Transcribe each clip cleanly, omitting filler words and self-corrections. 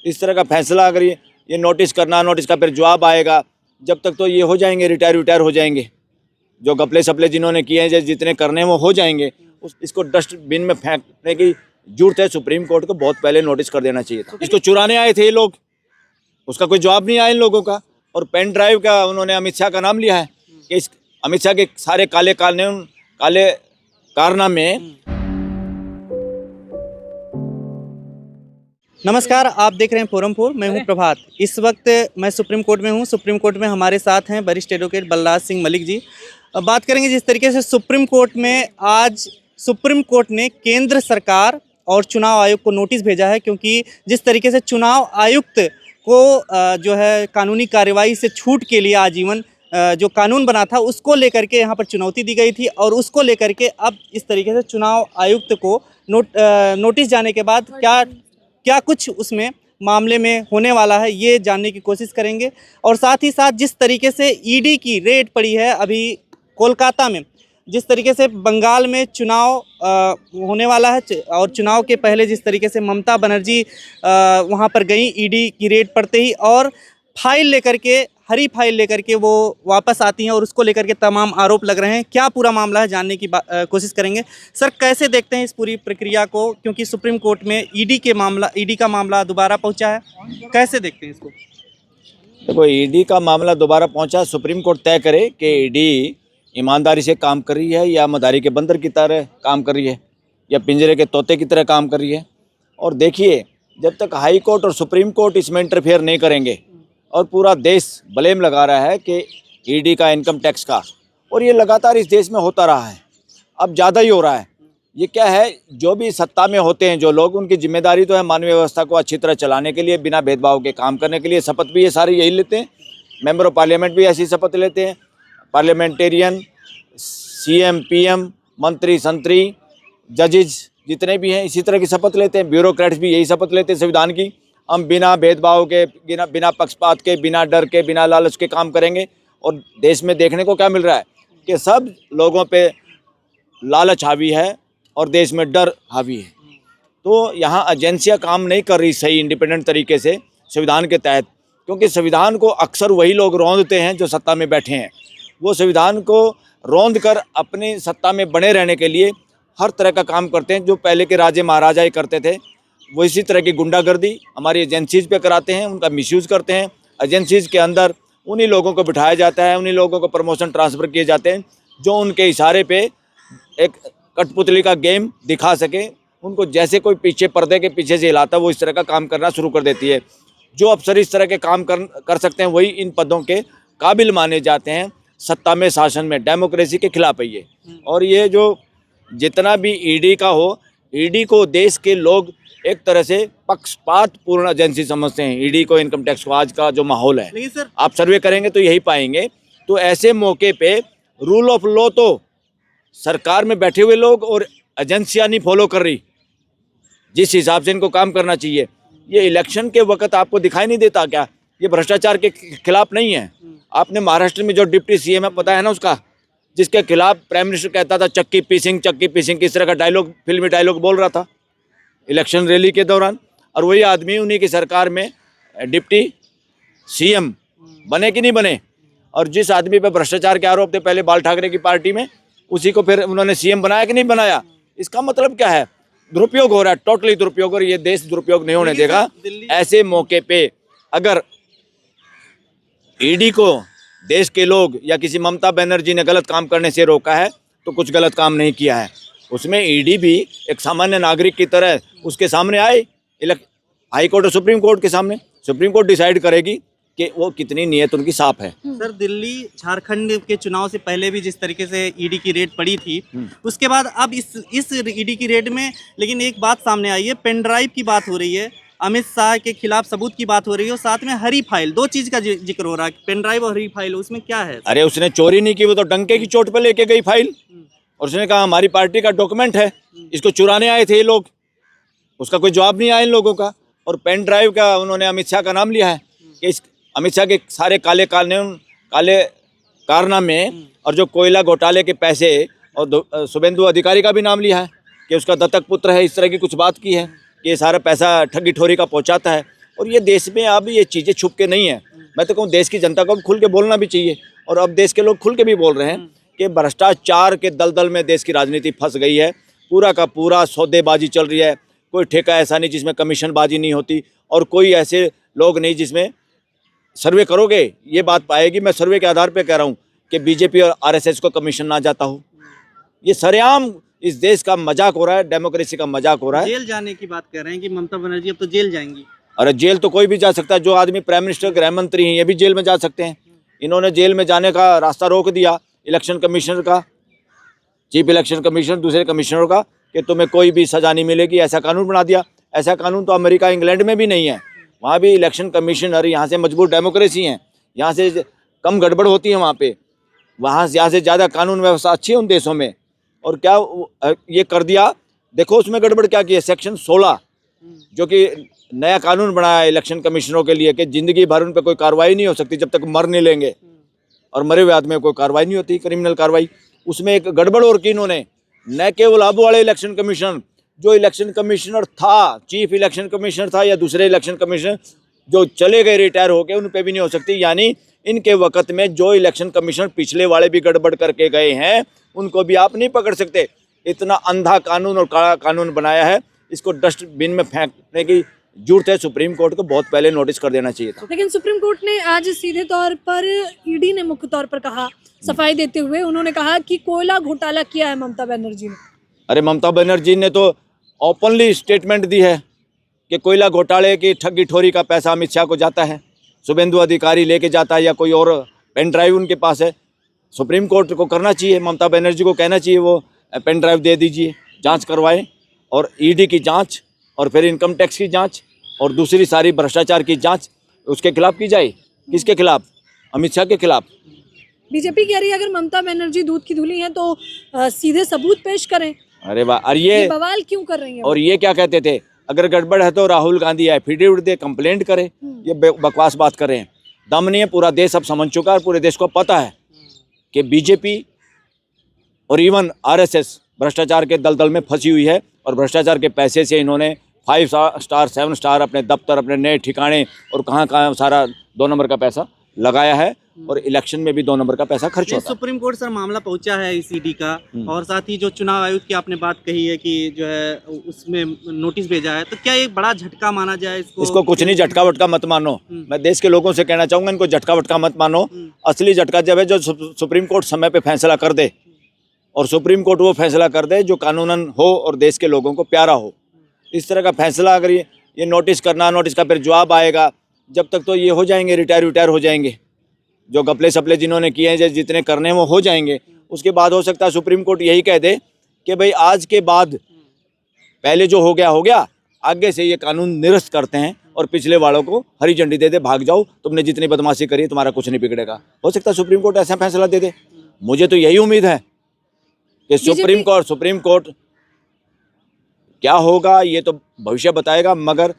इस तरह का फैसला अगर ये नोटिस करना, नोटिस का फिर जवाब आएगा, जब तक तो ये हो जाएंगे रिटायर हो जाएंगे। जो घपले सपले जिन्होंने किए हैं, जितने करने हैं वो हो जाएंगे। इसको डस्टबिन में फेंकने की जरूरत है। सुप्रीम कोर्ट को बहुत पहले नोटिस कर देना चाहिए था। इसको चुराने आए थे ये लोग, उसका कोई जवाब नहीं आया इन लोगों का। और पेन ड्राइव का उन्होंने अमित शाह का नाम लिया है कि इस अमित शाह के सारे काले कारनामे। नमस्कार, आप देख रहे हैं फोरम 4। मैं हूं प्रभात। इस वक्त मैं सुप्रीम कोर्ट में हूं। सुप्रीम कोर्ट में हमारे साथ हैं वरिष्ठ एडवोकेट बलराज सिंह मलिक जी। अब बात करेंगे जिस तरीके से सुप्रीम कोर्ट में आज सुप्रीम कोर्ट ने केंद्र सरकार और चुनाव आयोग को नोटिस भेजा है, क्योंकि जिस तरीके से चुनाव आयुक्त को जो है कानूनी कार्रवाई से छूट के लिए आजीवन जो कानून बना था उसको लेकर के यहाँ पर चुनौती दी गई थी, और उसको लेकर के अब इस तरीके से चुनाव आयुक्त को नोटिस जाने के बाद क्या कुछ उसमें मामले में होने वाला है, ये जानने की कोशिश करेंगे। और साथ ही साथ जिस तरीके से ईडी की रेड पड़ी है अभी कोलकाता में, जिस तरीके से बंगाल में चुनाव होने वाला है, और चुनाव के पहले जिस तरीके से ममता बनर्जी वहाँ पर गई ईडी की रेड पड़ते ही, और फाइल लेकर के, हरी फाइल लेकर के वो वापस आती हैं और उसको लेकर के तमाम आरोप लग रहे हैं। क्या पूरा मामला है जानने की कोशिश करेंगे। सर, कैसे देखते हैं इस पूरी प्रक्रिया को, क्योंकि सुप्रीम कोर्ट में ईडी का मामला दोबारा पहुंचा है, कैसे देखते हैं इसको? देखो, ईडी का मामला दोबारा पहुंचा, सुप्रीम कोर्ट तय करे कि ईडी ईमानदारी से काम कर रही है या मदारी के बंदर की तरह काम कर रही है या पिंजरे के तोते की तरह काम कर रही है। और देखिए, जब तक हाई कोर्ट और सुप्रीम कोर्ट इसमें इंटरफेयर नहीं करेंगे, और पूरा देश ब्लेम लगा रहा है कि ईडी का, इनकम टैक्स का, और ये लगातार इस देश में होता रहा है, अब ज़्यादा ही हो रहा है। ये क्या है, जो भी सत्ता में होते हैं जो लोग, उनकी जिम्मेदारी तो है मानवीय व्यवस्था को अच्छी तरह चलाने के लिए, बिना भेदभाव के काम करने के लिए। शपथ भी ये सारे यही लेते हैं। मेंबर ऑफ पार्लियामेंट भी ऐसी शपथ लेते हैं। पार्लियामेंटेरियन, सीएम, पीएम, मंत्री, संतरी, जजेज जितने भी हैं इसी तरह की शपथ लेते हैं। ब्यूरोक्रेट्स भी यही शपथ लेते हैं संविधान की। हम बिना भेदभाव के, बिना पक्षपात के, बिना डर के, बिना लालच के काम करेंगे। और देश में देखने को क्या मिल रहा है कि सब लोगों पे लालच हावी है और देश में डर हावी है। तो यहाँ एजेंसियाँ काम नहीं कर रही सही इंडिपेंडेंट तरीके से संविधान के तहत, क्योंकि संविधान को अक्सर वही लोग रौंदते हैं जो सत्ता में बैठे हैं। वो संविधान को रौंद कर अपनी सत्ता में बने रहने के लिए हर तरह का काम करते हैं, जो पहले के राजे महाराजा ही करते थे। वो इसी तरह की गुंडागर्दी हमारी एजेंसीज़ पे कराते हैं, उनका मिसयूज़ करते हैं। एजेंसीज़ के अंदर उन्हीं लोगों को बिठाया जाता है, उन्हीं लोगों को प्रमोशन ट्रांसफ़र किए जाते हैं जो उनके इशारे पे एक कठपुतली का गेम दिखा सके। उनको जैसे कोई पीछे पर्दे के पीछे से हिलाता है, वो इस तरह का काम करना शुरू कर देती है। जो अफसर इस तरह के काम कर सकते हैं वही इन पदों के काबिल माने जाते हैं। सत्ता में, शासन में, डेमोक्रेसी के खिलाफ है ये। और ये जो जितना भी ईडी का हो, ईडी को देश के लोग एक तरह से पक्षपात पूर्ण एजेंसी समझते हैं ईडी को, इनकम टैक्स को। आज का जो माहौल है, लेकिन सर, आप सर्वे करेंगे तो यही पाएंगे। तो ऐसे मौके पे रूल ऑफ लॉ तो सरकार में बैठे हुए लोग और एजेंसियां नहीं फॉलो कर रही जिस हिसाब से इनको काम करना चाहिए। ये इलेक्शन के वक्त आपको दिखाई नहीं देता क्या? ये भ्रष्टाचार के खिलाफ नहीं है। आपने महाराष्ट्र में जो डिप्टी सीएम है, पता है ना उसका, जिसके खिलाफ प्राइम मिनिस्टर कहता था चक्की पीसिंग, किस तरह का डायलॉग, फिल्मी डायलॉग बोल रहा था इलेक्शन रैली के दौरान। और वही आदमी उन्हीं की सरकार में डिप्टी सीएम बने कि नहीं बने। और जिस आदमी पे भ्रष्टाचार के आरोप थे पहले बाल ठाकरे की पार्टी में, उसी को फिर उन्होंने सीएम बनाया कि नहीं बनाया। इसका मतलब क्या है? दुरुपयोग हो रहा है, टोटली दुरुपयोग। और ये देश दुरुपयोग नहीं होने देगा। ऐसे मौके पे अगर ईडी को देश के लोग या किसी ममता बनर्जी ने गलत काम करने से रोका है तो कुछ गलत काम नहीं किया है। उसमें ईडी भी एक सामान्य नागरिक की तरह उसके सामने आए, हाई कोर्ट और सुप्रीम कोर्ट के सामने। सुप्रीम कोर्ट डिसाइड करेगी कि वो कितनी नीयत उनकी साफ है। सर, दिल्ली झारखंड के चुनाव से पहले भी जिस तरीके से ईडी की रेड पड़ी थी, उसके बाद अब इस ईडी की रेड में लेकिन एक बात सामने आई है, पेन ड्राइव की बात हो रही है, अमित शाह के खिलाफ सबूत की बात हो रही है, और साथ में हरी फाइल, दो चीज का जिक्र हो रहा है, पेन ड्राइव और हरी फाइल। उसमें क्या है? अरे, उसने चोरी नहीं की, वो तो डंके की चोट पे लेके गई फाइल। और उसने कहा हमारी पार्टी का डॉक्यूमेंट है, इसको चुराने आए थे ये लोग। उसका कोई जवाब नहीं आया इन लोगों का। और पेन ड्राइव का उन्होंने अमित शाह का नाम लिया है कि इस अमित शाह के सारे काले कारनामे और जो कोयला घोटाले के पैसे, और शुभेंदु अधिकारी का भी नाम लिया है कि उसका दत्तक पुत्र है, इस तरह की कुछ बात की है कि ये सारा पैसा ठगी ठोरी का पहुंचाता है। और ये देश में अब ये चीज़ें छुप के नहीं है। मैं तो कहूँ देश की जनता को खुल के बोलना भी चाहिए, और अब देश के लोग खुल के भी बोल रहे हैं कि भ्रष्टाचार के दलदल में देश की राजनीति फंस गई है। पूरा का पूरा सौदेबाजी चल रही है। कोई ठेका ऐसा नहीं जिसमें कमीशनबाजी नहीं होती, और कोई ऐसे लोग नहीं जिसमें सर्वे करोगे ये बात पाएगी, मैं सर्वे के आधार पे कह रहा हूँ, कि बीजेपी और आरएसएस को कमीशन ना जाता हो। ये सरेआम इस देश का मजाक हो रहा है, डेमोक्रेसी का मजाक हो रहा है। जेल जाने की बात कर रहे हैं कि ममता बनर्जी अब तो जेल जाएंगी। अरे जेल तो कोई भी जा सकता है। जो आदमी प्राइम मिनिस्टर, गृह मंत्री हैं, ये भी जेल में जा सकते हैं। इन्होंने जेल में जाने का रास्ता रोक दिया इलेक्शन कमिश्नर का, चीफ इलेक्शन कमिश्नर, दूसरे कमिश्नरों का, कि तुम्हें कोई भी सजा नहीं मिलेगी, ऐसा कानून बना दिया। ऐसा कानून तो अमेरिका, इंग्लैंड में भी नहीं है। वहाँ भी इलेक्शन कमिश्नर यहाँ से मजबूत डेमोक्रेसी हैं, यहाँ से कम गड़बड़ होती है वहाँ पे। यहाँ से ज़्यादा कानून व्यवस्था अच्छी है उन देशों में। और क्या ये कर दिया, देखो उसमें गड़बड़ क्या की है। सेक्शन 16 जो कि नया कानून बनाया है इलेक्शन कमिश्नरों के लिए, कि ज़िंदगी भर उन पर कोई कार्रवाई नहीं हो सकती जब तक मर नहीं लेंगे, और मरे हुए आदमी में कोई कार्रवाई नहीं होती, क्रिमिनल कार्रवाई। उसमें एक गड़बड़ और की इन्होंने, न केवल अब वाले इलेक्शन कमीशन, जो इलेक्शन कमिश्नर था, चीफ इलेक्शन कमिश्नर था, या दूसरे इलेक्शन कमिश्नर जो चले गए रिटायर होके, उन पे भी नहीं हो सकती। यानी इनके वक्त में जो इलेक्शन कमिश्नर पिछले वाले भी गड़बड़ करके गए हैं, उनको भी आप नहीं पकड़ सकते। इतना अंधा कानून और काला कानून बनाया है, इसको डस्टबिन में फेंकने की जरूरत है। सुप्रीम कोर्ट को बहुत पहले नोटिस कर देना चाहिए था। लेकिन सुप्रीम कोर्ट ने आज सीधे तौर पर ईडी ने मुख्य तौर पर कहा, सफाई देते हुए उन्होंने कहा कि कोयला घोटाला किया है ममता बनर्जी ने। अरे ममता बनर्जी ने तो ओपनली स्टेटमेंट दी है कि कोयला घोटाले की ठगी ठोरी का पैसा अमित शाह को जाता है, शुभेंदु अधिकारी लेके जाता है, या कोई और पेन ड्राइव उनके पास है। सुप्रीम कोर्ट को करना चाहिए, ममता बनर्जी को कहना चाहिए वो पेन ड्राइव दे दीजिए, जांच करवाएं, और ईडी की जांच, और फिर इनकम टैक्स की जांच, और दूसरी सारी भ्रष्टाचार की जांच उसके खिलाफ की जाए। किसके खिलाफ? अमित शाह के खिलाफ। बीजेपी कह रही है अगर ममता बनर्जी दूध की धुली है तो सीधे सबूत पेश करें। अरे वाह, और ये ये बवाल क्यों कर रही है? और ये क्या कहते थे, अगर गड़बड़ है तो राहुल गांधी एफिडेविट दे, कंप्लेंट करे। ये बकवास बात कर रहे हैं, दम नहीं है। पूरा देश अब समझ चुका है, पूरे देश को पता है कि बीजेपी और इवन आरएसएस भ्रष्टाचार के दलदल में फंसी हुई है, और भ्रष्टाचार के पैसे से इन्होंने 5 स्टार 7 स्टार अपने दफ्तर, अपने नए ठिकाने, और कहाँ सारा 2 नंबर का पैसा लगाया है, और इलेक्शन में भी 2 नंबर का पैसा खर्च होता है। सुप्रीम कोर्ट सर मामला पहुंचा है इस ईडी का, और साथ ही जो चुनाव आयोग की आपने बात कही है कि जो है उसमें नोटिस भेजा है, तो क्या एक बड़ा झटका माना जाए इसको? इसको कुछ नहीं, झटका वटका मत मानो। मैं देश के लोगों से कहना चाहूँगा, इनको झटका वटका मत मानो। असली झटका जब है जो सुप्रीम कोर्ट समय पे फैसला कर दे, और सुप्रीम कोर्ट वो फैसला कर दे जो कानूनन हो और देश के लोगों को प्यारा हो। इस तरह का फैसला अगर ये नोटिस करना, नोटिस का फिर जवाब आएगा, जब तक तो ये हो जाएंगे, रिटायर हो जाएंगे। जो गपले सपले जिन्होंने किए हैं, जितने करने हैं वो हो जाएंगे। उसके बाद हो सकता है सुप्रीम कोर्ट यही कह दे कि भाई आज के बाद पहले जो हो गया, आगे से ये कानून निरस्त करते हैं, और पिछले वालों को हरी झंडी दे दे, भाग जाओ, तुमने जितनी बदमाशी करी है तुम्हारा कुछ नहीं बिगड़ेगा। हो सकता है सुप्रीम कोर्ट ऐसा फैसला दे दे। मुझे तो यही उम्मीद है कि सुप्रीम कोर्ट क्या होगा ये तो भविष्य बताएगा, मगर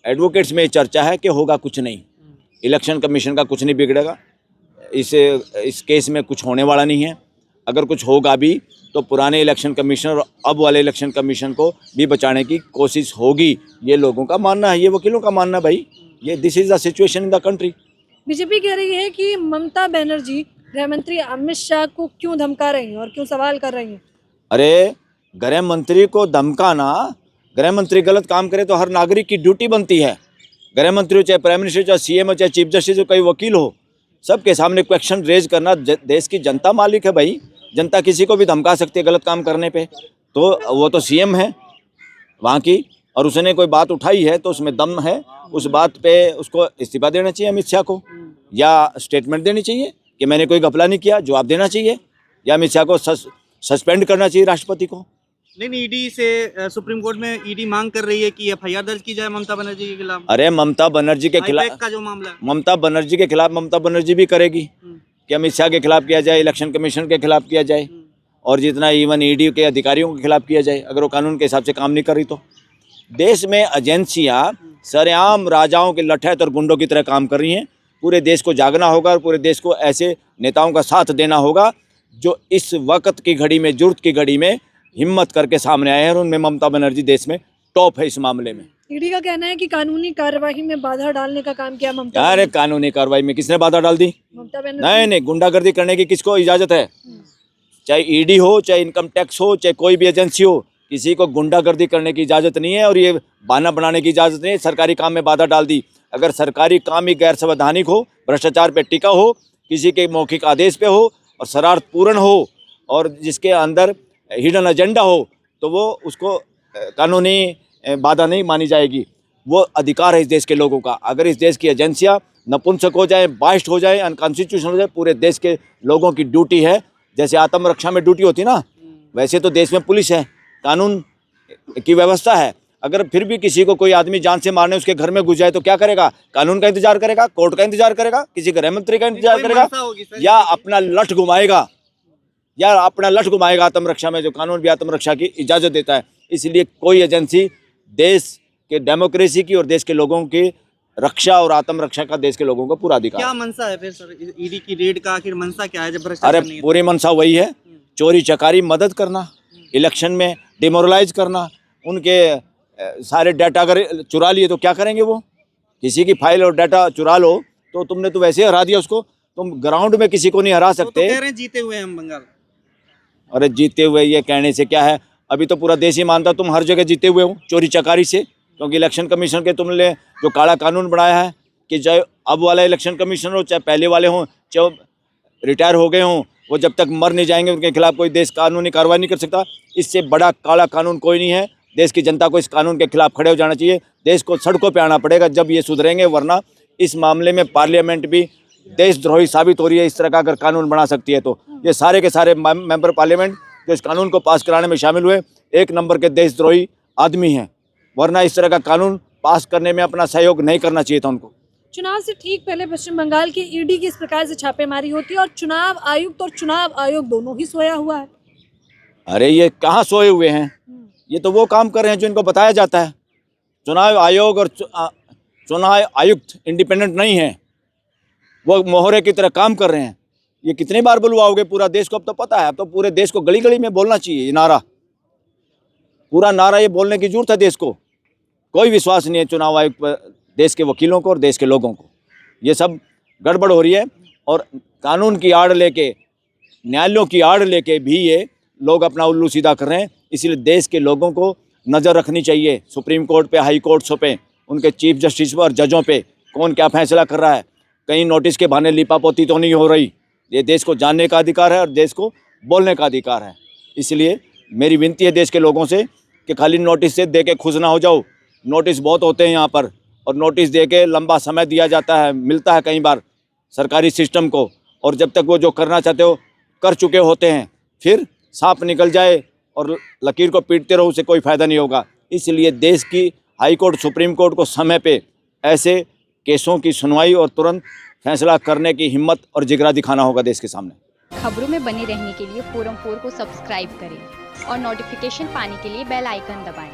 एडवोकेट्स में चर्चा है कि होगा कुछ नहीं, इलेक्शन कमीशन का कुछ नहीं बिगड़ेगा। इस केस में कुछ होने वाला नहीं है। अगर कुछ होगा भी तो पुराने इलेक्शन कमीशन और अब वाले इलेक्शन कमीशन को भी बचाने की कोशिश होगी, ये लोगों का मानना है, ये वकीलों का मानना है। भाई ये this is the situation in the country. BJP कह रही है कि ममता बनर्जी गृह मंत्री अमित शाह को क्यों धमका रही हैं और क्यों सवाल कर रही हैं? अरे गृह मंत्री को धमकाना, गृह मंत्री गलत काम करे तो हर नागरिक की ड्यूटी बनती है। गृह मंत्री हो, चाहे प्राइम मिनिस्टर, चाहे सीएम हो, चाहे चीफ जस्टिस हो, कोई वकील हो, सबके सामने क्वेश्चन रेज करना। देश की जनता मालिक है भाई, जनता किसी को भी धमका सकती है गलत काम करने पे। तो वो तो सीएम है वहाँ की, और उसने कोई बात उठाई है तो उसमें दम है, उस बात पे उसको इस्तीफा देना चाहिए अमित शाह को, या स्टेटमेंट देनी चाहिए कि मैंने कोई घपला नहीं किया, जवाब देना चाहिए, या अमित शाह को सस्पेंड करना चाहिए राष्ट्रपति को। नहीं, ईडी से सुप्रीम कोर्ट में ईडी मांग कर रही है कि एफआईआर दर्ज की जाए ममता बनर्जी के खिलाफ। अरे ममता बनर्जी के खिलाफ का जो मामला है, ममता बनर्जी के खिलाफ ममता बनर्जी भी करेगी कि अमित शाह के खिलाफ किया जाए, इलेक्शन कमीशन के खिलाफ किया जाए, और जितना इवन ईडी के अधिकारियों के खिलाफ किया जाए, अगर वो कानून के हिसाब से काम नहीं कर रही तो। देश में एजेंसियां सरेआम राजाओं के लठैत और गुंडों की तरह काम कर रही हैं। पूरे देश को जागना होगा, और पूरे देश को ऐसे नेताओं का साथ देना होगा जो इस वक्त की घड़ी में, जरूरत की घड़ी में हिम्मत करके सामने आए हैं, और उनमें ममता बनर्जी देश में टॉप है इस मामले में। ईडी का कहना है कि कानूनी कार्यवाही में बाधा डालने का काम किया ममता अरे कानूनी कार्रवाई में किसने बाधा डाल दी? ममता बनर्जी। नहीं, गुंडागर्दी करने की किसको इजाजत है? चाहे ईडी हो, चाहे इनकम टैक्स हो, चाहे कोई भी एजेंसी हो, किसी को गुंडागर्दी करने की इजाजत नहीं है और ये बहाना बनाने की इजाजत नहीं है। सरकारी काम में बाधा डाल दी। अगर सरकारी काम ही गैर संवैधानिक हो, भ्रष्टाचार पे टिका हो, किसी के मौखिक आदेश पे हो और शरारत पूर्ण हो और जिसके अंदर हिडन एजेंडा हो, तो वो उसको कानूनी बाधा नहीं मानी जाएगी। वो अधिकार है इस देश के लोगों का। अगर इस देश की एजेंसियां नपुंसक हो जाए, बाइस्ट हो जाए, अनकॉन्स्टिट्यूशनल हो जाए, पूरे देश के लोगों की ड्यूटी है। जैसे आत्मरक्षा में ड्यूटी होती ना, वैसे तो देश में पुलिस है, कानून की व्यवस्था है। अगर फिर भी किसी को कोई आदमी जान से मारने उसके घर में घुस जाए तो क्या करेगा? कानून का इंतजार करेगा, कोर्ट का इंतजार करेगा, किसी गृह मंत्री का इंतजार करेगा, या अपना लठ घुमाएगा, आत्मरक्षा में, जो कानून भी आत्मरक्षा की इजाज़त देता है। इसलिए कोई एजेंसी देश के डेमोक्रेसी की और देश के लोगों की रक्षा और आत्मरक्षा का देश के लोगों को पूरा अधिकार। क्या मंशा है फिर सर ईडी की रेड का? आखिर मंशा क्या है जब भ्रष्टाचार अरे नहीं है? पूरी मंशा वही है, चोरी चकारी मदद करना, इलेक्शन में डिमोरलाइज करना। उनके सारे डाटा अगर चुरा लिए तो क्या करेंगे वो? किसी की फाइल और डाटा चुरा लो तो तुमने तो वैसे ही हरा दिया उसको। तुम ग्राउंड में किसी को नहीं हरा तो सकते। कह रहे हैं जीते हुए हम बंगाल। अरे जीते हुए ये कहने से क्या है? अभी तो पूरा देश ही मानता तुम हर जगह जीते हुए हो चोरी चकारी से, क्योंकि इलेक्शन कमीशन के तुमने जो काला कानून बनाया है कि चाहे अब वाला इलेक्शन कमीशनर हो, चाहे पहले वाले हों, चाहे रिटायर हो गए हों, वो जब तक मर नहीं जाएंगे उनके खिलाफ कोई देश कानूनी कार्रवाई नहीं कर सकता। इससे बड़ा काला कानून कोई नहीं है। देश की जनता को इस कानून के खिलाफ खड़े हो जाना चाहिए। देश को सड़कों पे आना पड़ेगा जब ये सुधरेंगे, वरना इस मामले में पार्लियामेंट भी देशद्रोही साबित हो रही है। इस तरह का अगर कानून बना सकती है तो ये सारे के सारे मेंबर पार्लियामेंट जो इस कानून को पास कराने में शामिल हुए, एक नंबर के देशद्रोही आदमी हैं, वरना इस तरह का कानून पास करने में अपना सहयोग नहीं करना चाहिए था उनको। चुनाव से ठीक पहले पश्चिम बंगाल की ईडी की इस प्रकार से छापेमारी होती है और चुनाव आयुक्त और चुनाव आयोग दोनों ही सोया हुआ है। अरे ये कहाँ सोए हुए हैं? ये तो वो काम कर रहे हैं जो इनको बताया जाता है। चुनाव आयोग और चुनाव आयुक्त इंडिपेंडेंट नहीं है, वो मोहरे की तरह काम कर रहे हैं। ये कितनी बार बुलवाओगे पूरा देश को? अब तो पता है, अब तो पूरे देश को गली गली में बोलना चाहिए ये नारा, पूरा नारा ये बोलने की जरूरत है देश को। कोई विश्वास नहीं है चुनाव आयोग पर, देश के वकीलों को और देश के लोगों को। ये सब गड़बड़ हो रही है और कानून की आड़ लेके, न्यायालयों की आड़ लेके भी ये लोग अपना उल्लू सीधा कर रहे हैं। इसीलिए देश के लोगों को नज़र रखनी चाहिए सुप्रीम कोर्ट पे, हाई कोर्ट्सों पे, उनके चीफ जस्टिस और जजों पे, कौन क्या फैसला कर रहा है। कहीं नोटिस के बहाने लिपापोती तो नहीं हो रही। ये देश को जानने का अधिकार है और देश को बोलने का अधिकार है। इसलिए मेरी विनती है देश के लोगों से कि खाली नोटिस से दे के खुश ना हो जाओ। नोटिस बहुत होते हैं यहाँ पर, और नोटिस दे के लंबा समय दिया जाता है, मिलता है कई बार सरकारी सिस्टम को, और जब तक वो जो करना चाहते हो कर चुके होते हैं, फिर सांप निकल जाए और लकीर को पीटते रहो, उससे कोई फ़ायदा नहीं होगा। इसलिए देश की हाई कोर्ट, सुप्रीम कोर्ट को समय पे ऐसे केसों की सुनवाई और तुरंत फैसला करने की हिम्मत और जिगरा दिखाना होगा देश के सामने। खबरों में बने रहने के लिए फोरम 4 को सब्सक्राइब करें और नोटिफिकेशन पाने के लिए बेल आइकन दबाएं।